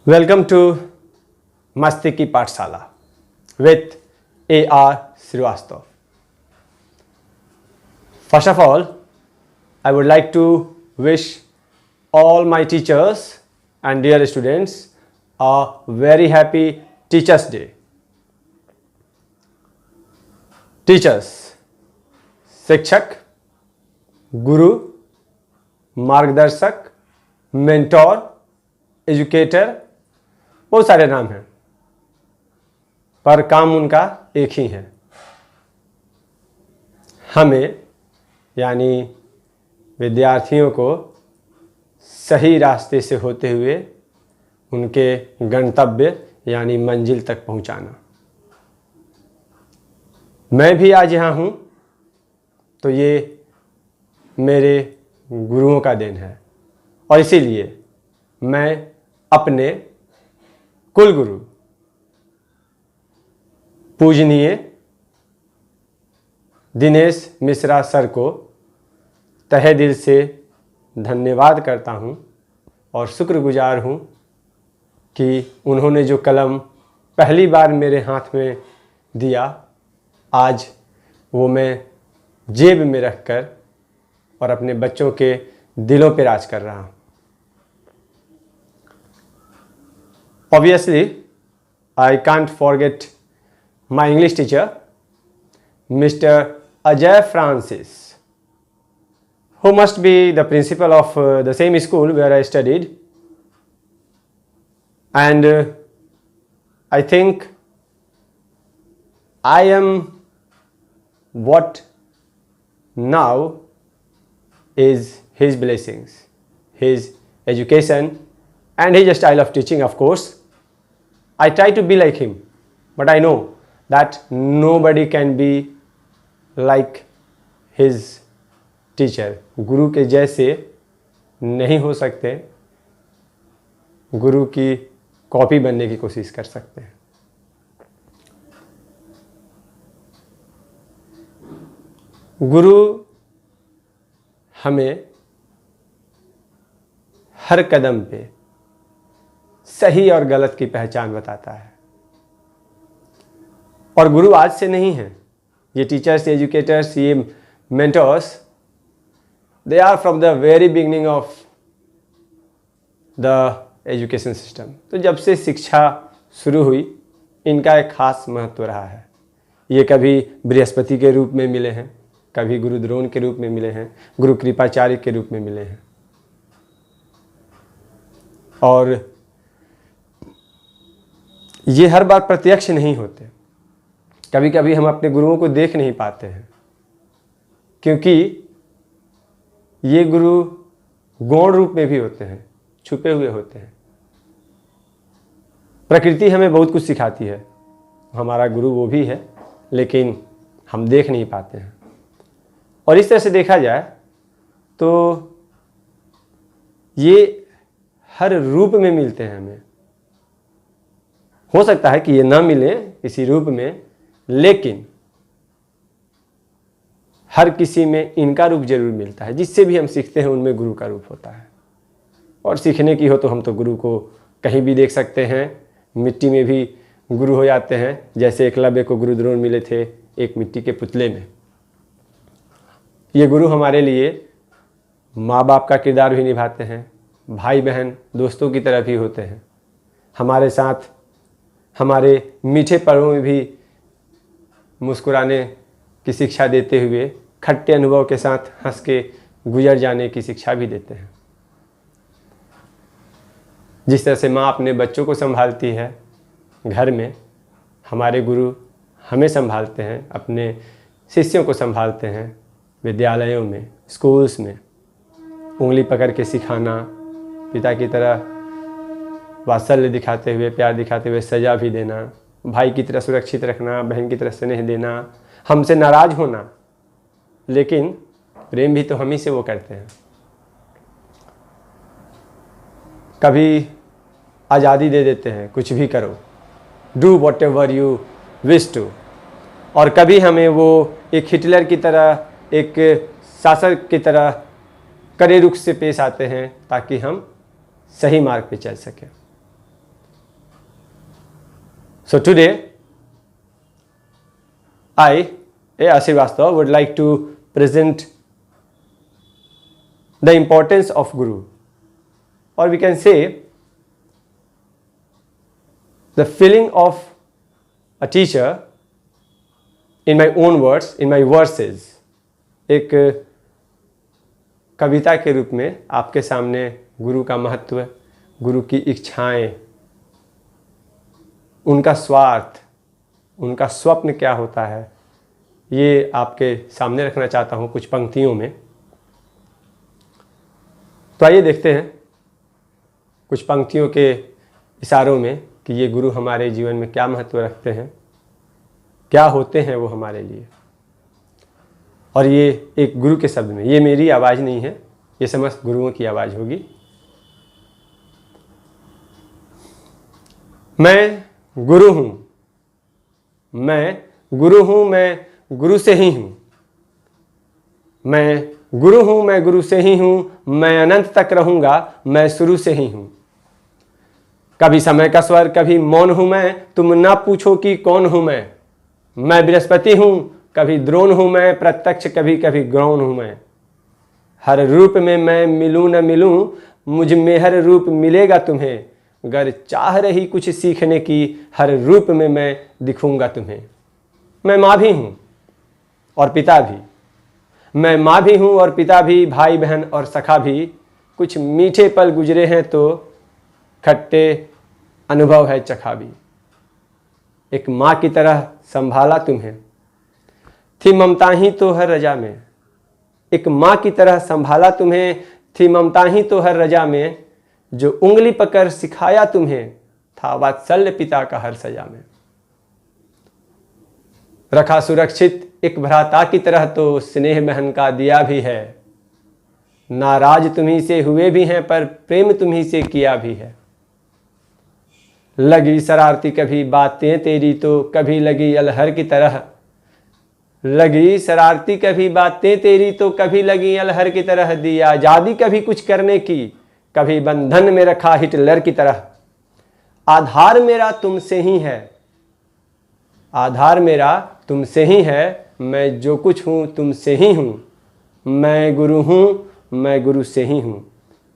Welcome to Masti Ki Pathshala with A.R. Srivastava. First of all, I would like to wish all my teachers and dear students a very happy Teachers' Day. Teachers, शिक्षक, गुरु, मार्गदर्शक, mentor, educator, बहुत सारे नाम हैं, पर काम उनका एक ही है। हमें यानी विद्यार्थियों को सही रास्ते से होते हुए उनके गंतव्य यानी मंजिल तक पहुंचाना। मैं भी आज यहाँ हूँ तो ये मेरे गुरुओं का देन है और इसीलिए मैं अपने कुल गुरु पूजनीय दिनेश मिश्रा सर को तहे दिल से धन्यवाद करता हूँ और शुक्रगुजार हूँ कि उन्होंने जो कलम पहली बार मेरे हाथ में दिया, आज वो मैं जेब में रखकर और अपने बच्चों के दिलों पे राज कर रहा हूँ। Obviously, I can't forget my English teacher, Mr. Ajay Francis, who must be the principal of the same school where I studied. And I think I am what now is his blessings, his education and his style of teaching, of course. I try to be like him, but I know that nobody can be like his teacher. गुरु के जैसे नहीं हो सकते, गुरु की copy बनने की कोशिश कर सकते हैं। गुरु हमें हर कदम पे सही और गलत की पहचान बताता है और गुरु आज से नहीं है। ये टीचर्स, एजुकेटर्स, ये mentors, they are from the very beginning of the education system. तो जब से शिक्षा शुरू हुई, इनका एक खास महत्व रहा है। ये कभी बृहस्पति के रूप में मिले हैं, कभी गुरु द्रोण के रूप में मिले हैं, गुरु कृपाचार्य के रूप में मिले हैं और ये हर बार प्रत्यक्ष नहीं होते। कभी कभी हम अपने गुरुओं को देख नहीं पाते हैं क्योंकि ये गुरु गौण रूप में भी होते हैं, छुपे हुए होते हैं। प्रकृति हमें बहुत कुछ सिखाती है, हमारा गुरु वो भी है, लेकिन हम देख नहीं पाते हैं। और इस तरह से देखा जाए तो ये हर रूप में मिलते हैं हमें। हो सकता है कि ये ना मिले इसी रूप में, लेकिन हर किसी में इनका रूप जरूर मिलता है। जिससे भी हम सीखते हैं उनमें गुरु का रूप होता है। और सीखने की हो तो हम तो गुरु को कहीं भी देख सकते हैं, मिट्टी में भी गुरु हो जाते हैं। जैसे एकलव्य को गुरु द्रोण मिले थे एक मिट्टी के पुतले में। ये गुरु हमारे लिए माँ बाप का किरदार भी निभाते हैं, भाई बहन दोस्तों की तरह भी होते हैं। हमारे साथ हमारे मीठे पलों में भी मुस्कुराने की शिक्षा देते हुए खट्टे अनुभव के साथ हंस के गुजर जाने की शिक्षा भी देते हैं। जिस तरह से माँ अपने बच्चों को संभालती है घर में, हमारे गुरु हमें संभालते हैं, अपने शिष्यों को संभालते हैं विद्यालयों में, स्कूल्स में। उंगली पकड़ के सिखाना, पिता की तरह वात्सल्य दिखाते हुए, प्यार दिखाते हुए सजा भी देना, भाई की तरह सुरक्षित रखना, बहन की तरह स्नेह देना, हमसे नाराज होना, लेकिन प्रेम भी तो हम ही से वो करते हैं। कभी आज़ादी दे देते हैं, कुछ भी करो, do whatever you wish to, और कभी हमें वो एक हिटलर की तरह, एक शासक की तरह कड़े रुख से पेश आते हैं ताकि हम सही मार्ग पे चल सकें। So today, I, A. Srivastava, would like to present the importance of Guru, or we can say the feeling of a teacher in my own words, in my verses. एक कविता के रूप में आपके सामने गुरु का महत्व, गुरु की इच्छाएं, उनका स्वार्थ, उनका स्वप्न क्या होता है, ये आपके सामने रखना चाहता हूँ कुछ पंक्तियों में। तो आइए देखते हैं कुछ पंक्तियों के इशारों में कि ये गुरु हमारे जीवन में क्या महत्व रखते हैं, क्या होते हैं वो हमारे लिए। और ये एक गुरु के शब्द में, ये मेरी आवाज़ नहीं है, ये समस्त गुरुओं की आवाज़ होगी। मैं गुरु हूँ, मैं गुरु हूँ, मैं गुरु से ही हूँ। मैं गुरु हूँ, मैं गुरु से ही हूँ, मैं अनंत तक रहूँगा, मैं शुरू से ही हूँ। कभी समय का स्वर, कभी मौन हूँ मैं, तुम ना पूछो कि कौन हूँ मैं। मैं बृहस्पति हूँ, कभी द्रोण हूँ मैं, प्रत्यक्ष कभी कभी गौण हूँ मैं। हर रूप में मैं मिलूँ न मिलूँ, मुझ में हर रूप मिलेगा तुम्हें। अगर चाह रही कुछ सीखने की, हर रूप में मैं दिखूँगा तुम्हें। मैं माँ भी हूँ और पिता भी, मैं माँ भी हूँ और पिता भी, भाई बहन और सखा भी। कुछ मीठे पल गुजरे हैं तो खट्टे अनुभव है चखा भी। एक माँ की तरह संभाला तुम्हें, थी ममता ही तो हर रजा में। एक माँ की तरह संभाला तुम्हें, थी ममता ही तो हर रजा में। जो उंगली पकड़ सिखाया तुम्हें, था वात्सल्य पिता का हर सजा में। रखा सुरक्षित एक भ्राता की तरह तो स्नेह बहन का दिया भी है। नाराज तुम्ही से हुए भी हैं पर प्रेम तुम्ही से किया भी है। लगी शरारती कभी बातें तेरी तो कभी लगी अलहर की तरह। लगी शरारती कभी बातें तेरी तो कभी लगी अलहर की तरह। दी आजादी कभी कुछ करने की, कभी बंधन में रखा हिटलर की तरह। आधार मेरा तुमसे ही है, आधार मेरा तुमसे ही है। मैं जो कुछ हूँ तुमसे ही हूँ। मैं गुरु हूँ, मैं गुरु से ही हूँ।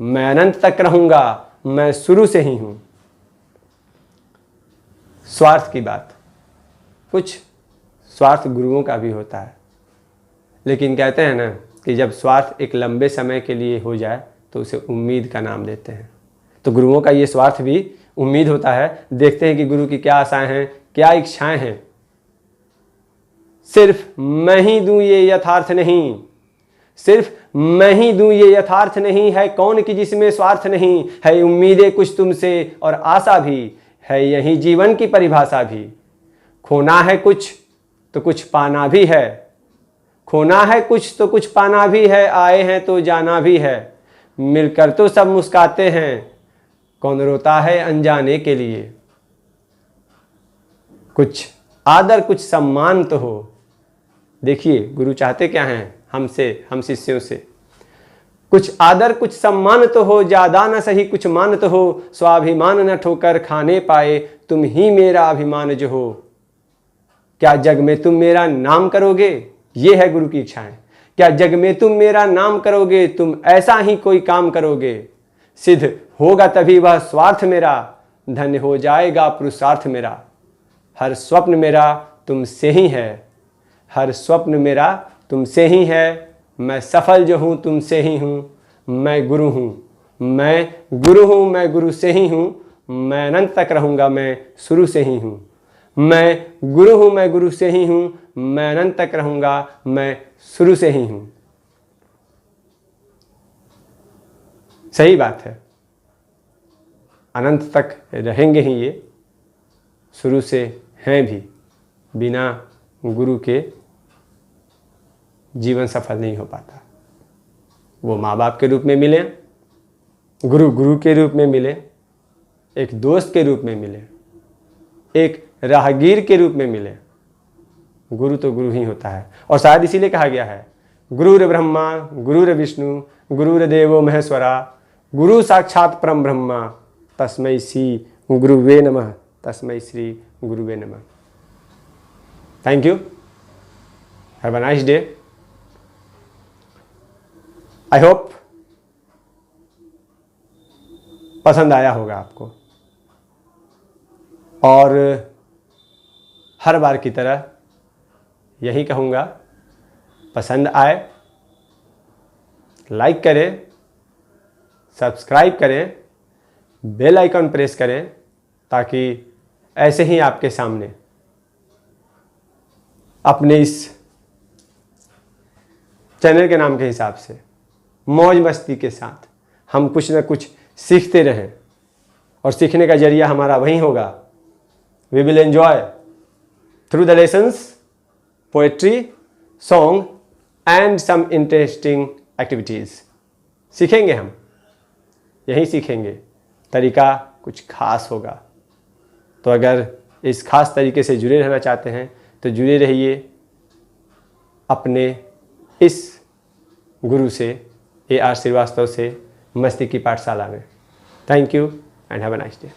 मैं अनंत तक रहूँगा, मैं शुरू से ही हूँ। स्वार्थ की बात, कुछ स्वार्थ गुरुओं का भी होता है, लेकिन कहते हैं ना कि जब स्वार्थ एक लंबे समय के लिए हो जाए तो उसे उम्मीद का नाम देते हैं। तो गुरुओं का ये स्वार्थ भी उम्मीद होता है। देखते हैं कि गुरु की क्या आशाएं हैं, क्या इच्छाएं हैं। सिर्फ मैं ही दूं ये यथार्थ नहीं, सिर्फ मैं ही दूं ये यथार्थ नहीं। है कौन कि जिसमें स्वार्थ नहीं, है उम्मीदें कुछ तुमसे और आशा भी है, यही जीवन की परिभाषा भी। खोना है कुछ तो कुछ पाना भी है, खोना है कुछ तो कुछ पाना भी है। आए हैं तो जाना भी है, मिलकर तो सब मुस्काते हैं। कौन रोता है अनजाने के लिए। कुछ आदर कुछ सम्मान तो हो। देखिए गुरु चाहते क्या हैं हमसे, हम शिष्यों से। कुछ आदर कुछ सम्मान तो हो, ज्यादा न सही कुछ मान तो हो। स्वाभिमान न ठोकर खाने पाए, तुम ही मेरा अभिमान जो हो। क्या जग में तुम मेरा नाम करोगे, ये है गुरु की इच्छाएं। क्या जग में तुम मेरा नाम करोगे, तुम ऐसा ही कोई काम करोगे। सिद्ध होगा तभी वह स्वार्थ मेरा, धन्य हो जाएगा पुरुषार्थ मेरा। हर स्वप्न मेरा तुमसे ही है, हर स्वप्न मेरा तुमसे ही है। मैं सफल जो हूँ तुमसे ही हूँ। मैं गुरु हूँ, मैं गुरु हूँ, मैं गुरु से ही हूँ। मैं अनंत तक रहूँगा, मैं शुरू से ही हूँ। मैं गुरु हूँ, मैं गुरु से ही हूँ। मैं अनंत तक रहूँगा, मैं शुरू से ही हूँ। सही बात है, अनंत तक रहेंगे ही ये, शुरू से हैं भी। बिना गुरु के जीवन सफल नहीं हो पाता। वो माँ बाप के रूप में मिले, गुरु गुरु के रूप में मिले, एक दोस्त के रूप में मिले, एक राहगीर के रूप में मिले। गुरु तो गुरु ही होता है। और शायद इसीलिए कहा गया है गुरुर ब्रह्मा गुरुर विष्णु गुरुर देवो महेश्वरा, गुरु साक्षात परम ब्रह्मा, तस्मै श्री गुरुवे नमः। तस्मै श्री गुरुवे नमः। Thank you, have a nice day. I hope पसंद आया होगा आपको, और हर बार की तरह यही कहूँगा, पसंद आए लाइक करें, सब्सक्राइब करें, बेल आइकन प्रेस करें, ताकि ऐसे ही आपके सामने अपने इस चैनल के नाम के हिसाब से मौज मस्ती के साथ हम कुछ न कुछ सीखते रहें, और सीखने का जरिया हमारा वही होगा। We will enjoy through the lessons, poetry, song and some interesting activities. सीखेंगे हम, यही सीखेंगे, तरीका कुछ खास होगा। तो अगर इस खास तरीके से जुड़े रहना चाहते हैं तो जुड़े रहिए अपने इस गुरु से, AR श्रीवास्तव से, मस्ती की पाठशाला में। Thank you and have a nice day.